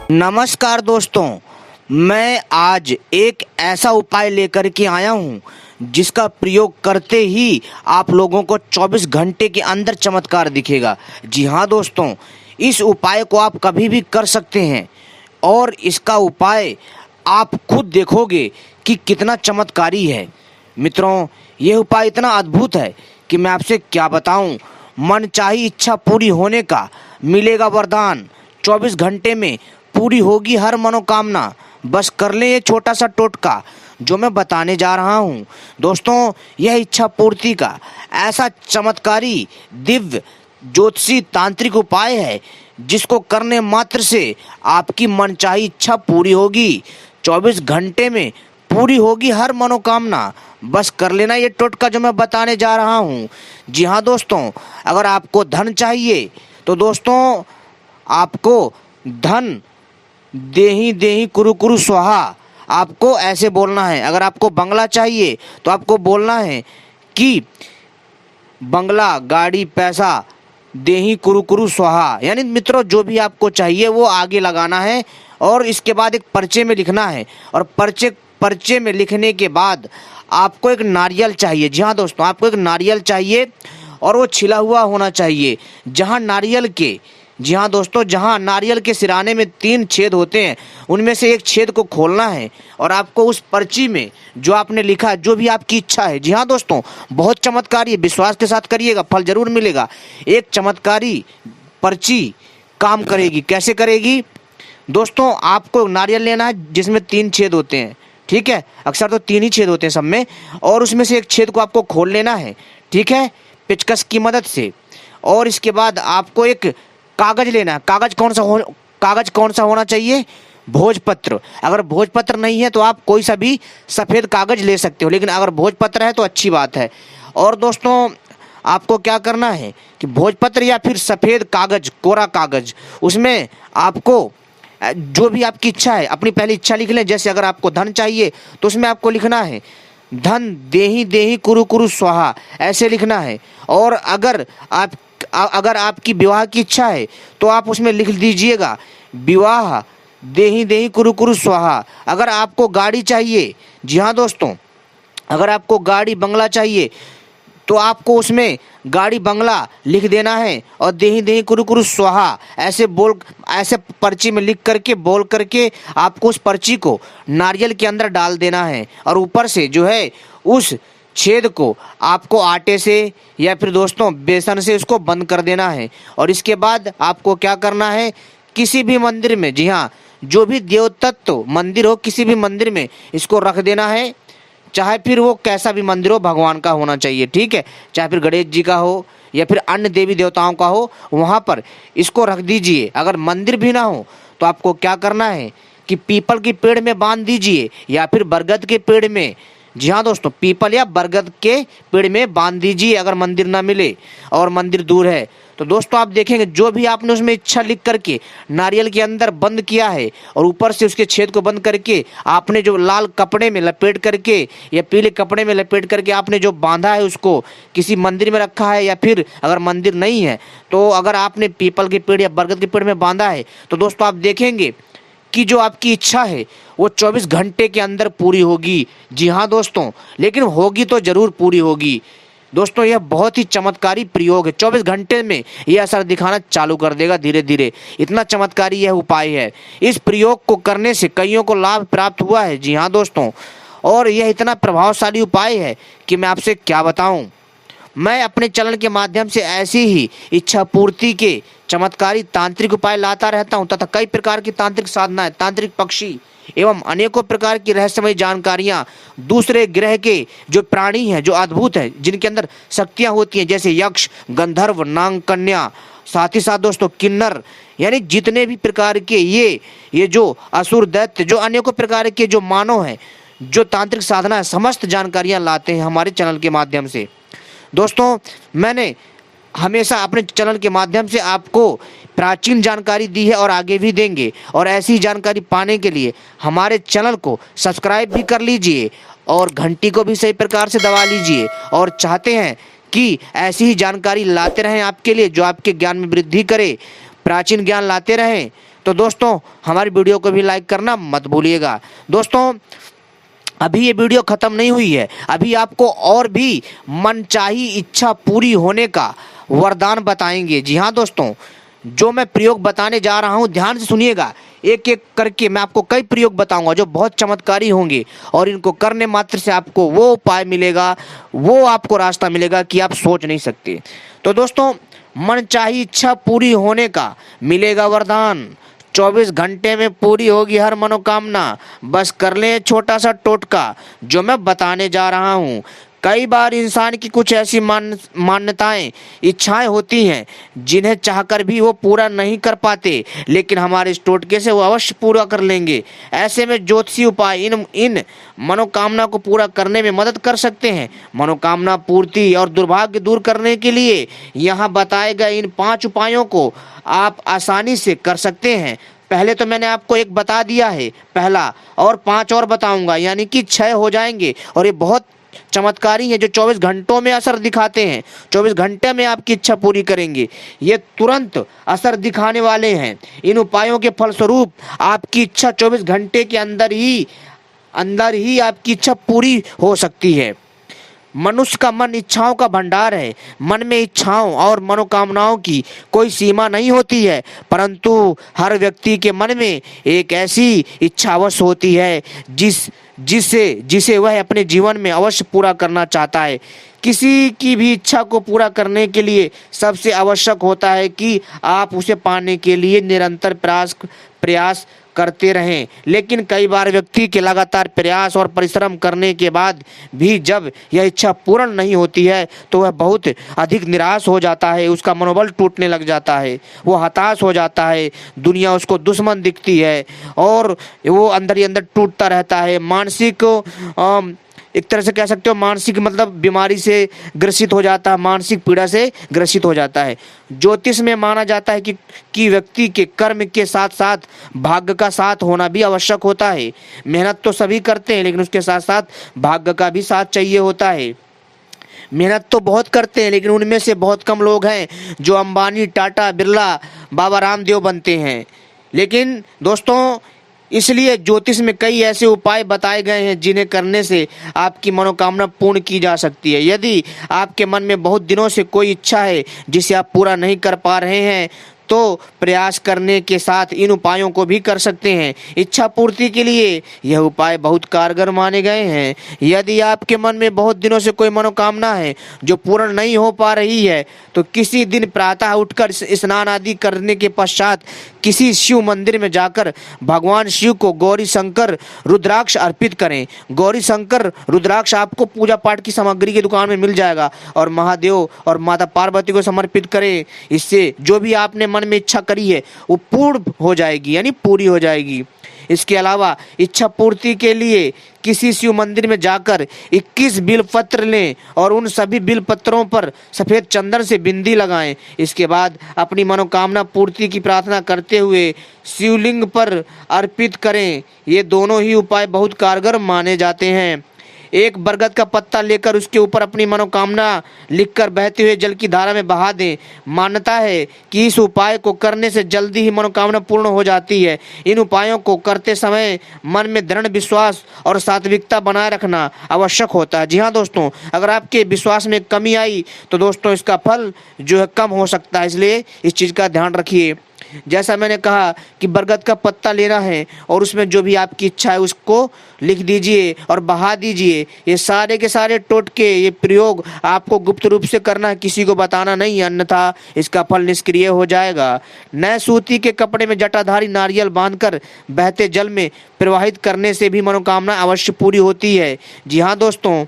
नमस्कार दोस्तों, मैं आज एक ऐसा उपाय लेकर के आया हूँ जिसका प्रयोग करते ही आप लोगों को 24 घंटे के अंदर चमत्कार दिखेगा। जी हाँ दोस्तों, इस उपाय को आप कभी भी कर सकते हैं और इसका उपाय आप खुद देखोगे कि कितना चमत्कारी है। मित्रों, यह उपाय इतना अद्भुत है कि मैं आपसे क्या बताऊं। मनचाही इच्छा पूरी होने का मिलेगा वरदान। 24 घंटे में पूरी होगी हर मनोकामना। बस कर ले ये छोटा सा टोटका जो मैं बताने जा रहा हूँ। दोस्तों, यह इच्छा पूर्ति का ऐसा चमत्कारी दिव्य ज्योतिषी तांत्रिक उपाय है जिसको करने मात्र से आपकी मनचाही इच्छा पूरी होगी। 24 घंटे में पूरी होगी हर मनोकामना। बस कर लेना ये टोटका जो मैं बताने जा रहा हूँ। जी हाँ दोस्तों, अगर आपको धन चाहिए तो दोस्तों आपको धन देही देही कुरु कुरु स्वाहा आपको ऐसे बोलना है। अगर आपको बंगला चाहिए तो आपको बोलना है कि बंगला गाड़ी पैसा देही कुरु कुरु स्वाहा। यानी मित्रों, जो भी आपको चाहिए वो आगे लगाना है और इसके बाद एक पर्चे में लिखना है। और पर्चे में लिखने के बाद आपको एक नारियल चाहिए। जी हाँ दोस्तों, आपको एक नारियल चाहिए और वो छिला हुआ होना चाहिए। जहाँ नारियल के जी हाँ दोस्तों, जहाँ नारियल के सिराने में 3 छेद होते हैं उनमें से एक छेद को खोलना है और आपको उस पर्ची में जो आपने लिखा है, जो भी आपकी इच्छा है। जी हाँ दोस्तों, बहुत चमत्कारी है, विश्वास के साथ करिएगा, फल जरूर मिलेगा। एक चमत्कारी पर्ची काम करेगी। कैसे करेगी दोस्तों? आपको नारियल लेना है जिसमें 3 छेद होते हैं, ठीक है। अक्सर तो 3 ही छेद होते हैं सब में, और उसमें से एक छेद को आपको खोल लेना है, ठीक है, पेचकस की मदद से। और इसके बाद आपको एक कागज लेना है। कागज कौन सा होना चाहिए? भोजपत्र। अगर भोजपत्र नहीं है तो आप कोई सा भी सफ़ेद कागज ले सकते हो, लेकिन अगर भोजपत्र है तो अच्छी बात है। और दोस्तों, आपको क्या करना है कि भोजपत्र या फिर सफ़ेद कागज, कोरा कागज, उसमें आपको जो भी आपकी इच्छा है अपनी पहली इच्छा लिख लें। जैसे अगर आपको धन चाहिए तो उसमें आपको लिखना है धन देही देही कुरु कुरु स्वाहा, ऐसे लिखना है। और अगर आपकी विवाह की इच्छा है तो आप उसमें लिख दीजिएगा विवाह देही देही कुरु कुरु स्वाहा। अगर आपको गाड़ी चाहिए, जी हाँ दोस्तों, अगर आपको गाड़ी बंगला चाहिए तो आपको उसमें गाड़ी बंगला लिख देना है और देही देही कुरु कुरु स्वाहा ऐसे पर्ची में लिख करके बोल करके आपको उस पर्ची को नारियल के अंदर डाल देना है। और ऊपर से जो है उस छेद को आपको आटे से या फिर दोस्तों बेसन से उसको बंद कर देना है। और इसके बाद आपको क्या करना है, किसी भी मंदिर में, जी हाँ, जो भी देवतत्व मंदिर हो किसी भी मंदिर में इसको रख देना है। चाहे फिर वो कैसा भी मंदिर हो, भगवान का होना चाहिए, ठीक है। चाहे फिर गणेश जी का हो या फिर अन्य देवी देवताओं का हो, वहाँ पर इसको रख दीजिए। अगर मंदिर भी ना हो तो आपको क्या करना है कि पीपल के पेड़ में बांध दीजिए या फिर बरगद के पेड़ में। जी हाँ दोस्तों, पीपल या बरगद के पेड़ में बांध दीजिए अगर मंदिर ना मिले और मंदिर दूर है तो। दोस्तों, आप देखेंगे जो भी आपने उसमें इच्छा लिख करके नारियल के अंदर बंद किया है और ऊपर से उसके छेद को बंद करके आपने जो लाल कपड़े में लपेट करके या पीले कपड़े में लपेट करके आपने जो बांधा है उसको किसी मंदिर में रखा है, या फिर अगर मंदिर नहीं है तो अगर आपने पीपल के पेड़ या बरगद के पेड़ में बांधा है तो दोस्तों आप देखेंगे कि जो आपकी इच्छा है वो 24 घंटे के अंदर पूरी होगी। जी हाँ दोस्तों, लेकिन होगी तो जरूर पूरी होगी। दोस्तों, यह बहुत ही चमत्कारी प्रयोग है। 24 घंटे में यह असर दिखाना चालू कर देगा धीरे धीरे। इतना चमत्कारी यह उपाय है। इस प्रयोग को करने से कईयों को लाभ प्राप्त हुआ है। जी हाँ दोस्तों, और यह इतना प्रभावशाली उपाय है कि मैं आपसे क्या बताऊं। मैं अपने चैनल के माध्यम से ऐसी ही इच्छा पूर्ति के चमत्कारी तांत्रिक उपाय लाता रहता हूं तथा कई प्रकार की तांत्रिक साधनाएं, तांत्रिक पक्षी एवं अनेकों प्रकार की रहस्यमय जानकारियां, दूसरे ग्रह के जो प्राणी हैं, जो अद्भुत हैं, जिनके अंदर शक्तियां होती हैं, जैसे यक्ष, गंधर्व, नाग, कन्या, साथ ही साथ दोस्तों किन्नर, यानी जितने भी प्रकार के ये जो असुर, दैत्य, जो अनेकों प्रकार के जो मानव हैं, जो तांत्रिक साधना है, समस्त जानकारियां लाते हैं हमारे चैनल के माध्यम से। दोस्तों, मैंने हमेशा अपने चैनल के माध्यम से आपको प्राचीन जानकारी दी है और आगे भी देंगे। और ऐसी जानकारी पाने के लिए हमारे चैनल को सब्सक्राइब भी कर लीजिए और घंटी को भी सही प्रकार से दबा लीजिए। और चाहते हैं कि ऐसी ही जानकारी लाते रहें आपके लिए जो आपके ज्ञान में वृद्धि करे, प्राचीन ज्ञान लाते रहें तो दोस्तों हमारी वीडियो को भी लाइक करना मत भूलिएगा। दोस्तों अभी ये वीडियो ख़त्म नहीं हुई है, अभी आपको और भी मनचाही इच्छा पूरी होने का वरदान बताएंगे। जी हाँ दोस्तों, जो मैं प्रयोग बताने जा रहा हूँ ध्यान से सुनिएगा। एक एक करके मैं आपको कई प्रयोग बताऊंगा जो बहुत चमत्कारी होंगे और इनको करने मात्र से आपको वो उपाय मिलेगा, वो आपको रास्ता मिलेगा कि आप सोच नहीं सकते। तो दोस्तों मनचाही इच्छा पूरी होने का मिलेगा वरदान। 24 घंटे में पूरी होगी हर मनोकामना। बस कर लें छोटा सा टोटका जो मैं बताने जा रहा हूँ। कई बार इंसान की कुछ ऐसी मान्यताएं, इच्छाएं होती हैं जिन्हें चाहकर भी वो पूरा नहीं कर पाते, लेकिन हमारे इस टोटके से वो अवश्य पूरा कर लेंगे। ऐसे में ज्योतिषी उपाय इन मनोकामना को पूरा करने में मदद कर सकते हैं। मनोकामना पूर्ति और दुर्भाग्य दूर करने के लिए यहाँ बताए गए इन 5 उपायों को आप आसानी से कर सकते हैं। पहले तो मैंने आपको एक बता दिया है पहला, और 5 और बताऊंगा, यानी कि 6 हो जाएंगे। और ये बहुत चमत्कारी है जो 24 घंटों में असर दिखाते हैं। 24 घंटे में आपकी इच्छा पूरी करेंगे, ये तुरंत असर दिखाने वाले हैं। इन उपायों के फलस्वरूप आपकी इच्छा 24 घंटे के अंदर ही आपकी इच्छा पूरी हो सकती है। मनुष्य का मन इच्छाओं का भंडार है। मन में इच्छाओं और मनोकामनाओं की कोई सीमा नहीं होती है, परंतु हर व्यक्ति के मन में एक ऐसी इच्छा अवश्य होती है जिसे वह अपने जीवन में अवश्य पूरा करना चाहता है। किसी की भी इच्छा को पूरा करने के लिए सबसे आवश्यक होता है कि आप उसे पाने के लिए निरंतर प्रयास करते रहें। लेकिन कई बार व्यक्ति के लगातार प्रयास और परिश्रम करने के बाद भी जब यह इच्छा पूर्ण नहीं होती है तो वह बहुत अधिक निराश हो जाता है, उसका मनोबल टूटने लग जाता है, वो हताश हो जाता है, दुनिया उसको दुश्मन दिखती है और वो अंदर ही अंदर टूटता रहता है। मानसिक एक तरह से कह सकते हो मानसिक मतलब बीमारी से ग्रसित हो जाता है, मानसिक पीड़ा से ग्रसित हो जाता है। ज्योतिष में माना जाता है कि व्यक्ति के कर्म के साथ साथ भाग्य का साथ होना भी आवश्यक होता है। मेहनत तो सभी करते हैं, लेकिन उसके साथ साथ भाग्य का भी साथ चाहिए होता है। मेहनत तो बहुत करते हैं, लेकिन उनमें से बहुत कम लोग हैं जो अंबानी, टाटा, बिरला, बाबा रामदेव बनते हैं। लेकिन दोस्तों इसलिए ज्योतिष में कई ऐसे उपाय बताए गए हैं जिन्हें करने से आपकी मनोकामना पूर्ण की जा सकती है। यदि आपके मन में बहुत दिनों से कोई इच्छा है जिसे आप पूरा नहीं कर पा रहे हैं तो प्रयास करने के साथ इन उपायों को भी कर सकते हैं। इच्छा पूर्ति के लिए यह उपाय बहुत कारगर माने गए हैं। यदि आपके मन में बहुत दिनों से कोई मनोकामना है जो पूर्ण नहीं हो पा रही है तो किसी दिन प्रातः उठकर स्नान आदि करने के पश्चात किसी शिव मंदिर में जाकर भगवान शिव को गौरी शंकर रुद्राक्ष अर्पित करें। गौरी शंकर रुद्राक्ष आपको पूजा पाठ की सामग्री की दुकान में मिल जाएगा और महादेव और माता पार्वती को समर्पित करें। इससे जो भी आपने मन में इच्छा करी है वो पूर्ण हो जाएगी, यानी पूरी हो जाएगी। इसके अलावा इच्छा पूर्ति के लिए किसी शिव मंदिर में जाकर 21 बिल पत्र लें और उन सभी बिल पत्रों पर सफेद चंदन से बिंदी लगाएं। इसके बाद अपनी मनोकामना पूर्ति की प्रार्थना करते हुए शिवलिंग पर अर्पित करें। ये दोनों ही उपाय बहुत कारगर माने जाते हैं। एक बरगद का पत्ता लेकर उसके ऊपर अपनी मनोकामना लिखकर बहते हुए जल की धारा में बहा दें। मान्यता है कि इस उपाय को करने से जल्दी ही मनोकामना पूर्ण हो जाती है। इन उपायों को करते समय मन में दृढ़ विश्वास और सात्विकता बनाए रखना आवश्यक होता है। जी हाँ दोस्तों, अगर आपके विश्वास में कमी आई तो दोस्तों इसका फल जो है कम हो सकता है, इसलिए इस चीज़ का ध्यान रखिए। जैसा मैंने कहा कि बरगद का पत्ता लेना है और उसमें जो भी आपकी इच्छा है उसको लिख दीजिए और बहा दीजिए। ये सारे के सारे टोटके, ये प्रयोग आपको गुप्त रूप से करना है, किसी को बताना नहीं, अन्यथा इसका फल निष्क्रिय हो जाएगा। नए सूती के कपड़े में जटाधारी नारियल बांधकर बहते जल में प्रवाहित करने से भी मनोकामना अवश्य पूरी होती है। जी हाँ दोस्तों,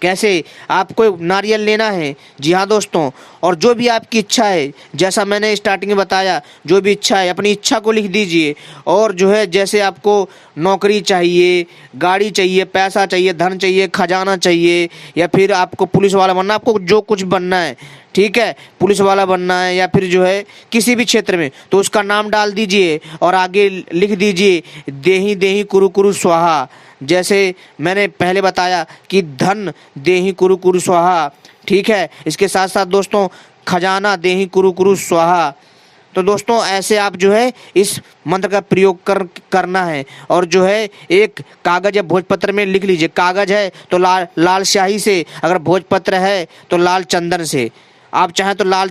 कैसे आपको नारियल लेना है? जी हाँ दोस्तों, और जो भी आपकी इच्छा है, जैसा मैंने स्टार्टिंग में बताया, जो भी इच्छा है अपनी इच्छा को लिख दीजिए। और जो है जैसे आपको नौकरी चाहिए, गाड़ी चाहिए, पैसा चाहिए, धन चाहिए, खजाना चाहिए, या फिर आपको पुलिस वाला बनना, आपको जो कुछ बनना है, ठीक है, पुलिस वाला बनना है या फिर जो है किसी भी क्षेत्र में, तो उसका नाम डाल दीजिए और आगे लिख दीजिए देहि देहि कुरु कुरु स्वाहा। जैसे मैंने पहले बताया कि धन देहि कुरु कुरु स्वाहा, ठीक है। इसके साथ साथ दोस्तों खजाना देहि कुरु कुरु स्वाहा, तो दोस्तों ऐसे आप जो है इस मंत्र का प्रयोग करना है। और जो है एक कागज या भोजपत्र में लिख लीजिए। कागज है तो लाल स्याही से, अगर भोजपत्र है तो लाल चंदन से। आप चाहें तो लाल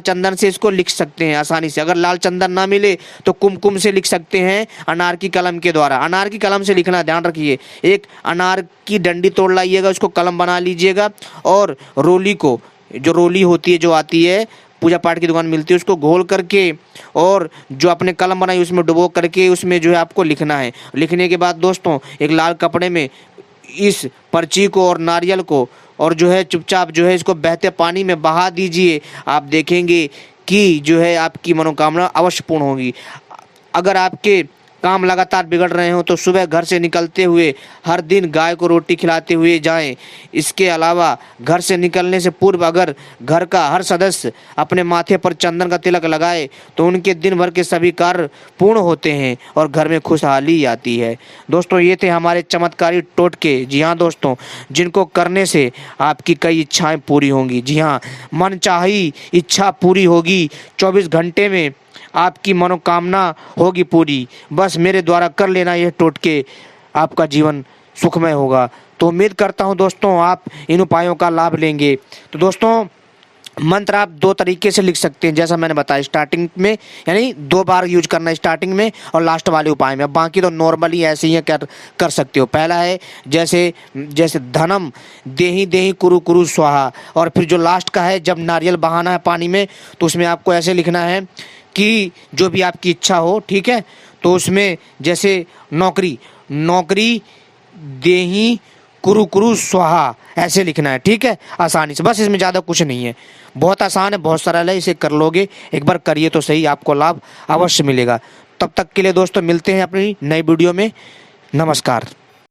चंदन से इसको लिख सकते हैं आसानी से। अगर लाल चंदन ना मिले तो कुमकुम से लिख सकते हैं, अनार की कलम के द्वारा। अनार की कलम से लिखना ध्यान रखिए। एक अनार की डंडी तोड़ लाइएगा, उसको कलम बना लीजिएगा और रोली को, जो रोली होती है जो आती है पूजा पाठ की दुकान मिलती है, उसको घोल करके और जो आपने कलम बनाई उसमें डुबो करके उसमें जो है आपको लिखना है। लिखने के बाद दोस्तों एक लाल कपड़े में इस पर्ची को और नारियल को और जो है चुपचाप जो है इसको बहते पानी में बहा दीजिए। आप देखेंगे कि जो है आपकी मनोकामना अवश्य पूर्ण होगी। अगर आपके काम लगातार बिगड़ रहे हो तो सुबह घर से निकलते हुए हर दिन गाय को रोटी खिलाते हुए जाएं। इसके अलावा घर से निकलने से पूर्व अगर घर का हर सदस्य अपने माथे पर चंदन का तिलक लगाए तो उनके दिन भर के सभी कार्य पूर्ण होते हैं और घर में खुशहाली आती है। दोस्तों ये थे हमारे चमत्कारी टोटके। जी हाँ दोस्तों, जिनको करने से आपकी कई इच्छाएं पूरी होंगी। जी हाँ, मनचाही इच्छा पूरी होगी। 24 घंटे में आपकी मनोकामना होगी पूरी। बस मेरे द्वारा कर लेना यह टोटके, आपका जीवन सुखमय होगा। तो उम्मीद करता हूं दोस्तों आप इन उपायों का लाभ लेंगे। तो दोस्तों मंत्र आप 2 तरीके से लिख सकते हैं, जैसा मैंने बताया स्टार्टिंग में, यानी 2 बार यूज करना है स्टार्टिंग में और लास्ट वाले उपाय में। बाकी तो नॉर्मली ऐसे ही कर सकते हो। पहला है जैसे धनम देही देही कुरु कुरु स्वाहा, और फिर जो लास्ट का है जब नारियल बहाना है पानी में तो उसमें आपको ऐसे लिखना है कि जो भी आपकी इच्छा हो, ठीक है, तो उसमें जैसे नौकरी देही कुरु कुरु स्वाहा ऐसे लिखना है, ठीक है, आसानी से। बस इसमें ज़्यादा कुछ नहीं है, बहुत आसान है, बहुत सरल है। इसे कर लोगे, एक बार करिए तो सही, आपको लाभ अवश्य मिलेगा। तब तक के लिए दोस्तों मिलते हैं अपनी नई वीडियो में। नमस्कार।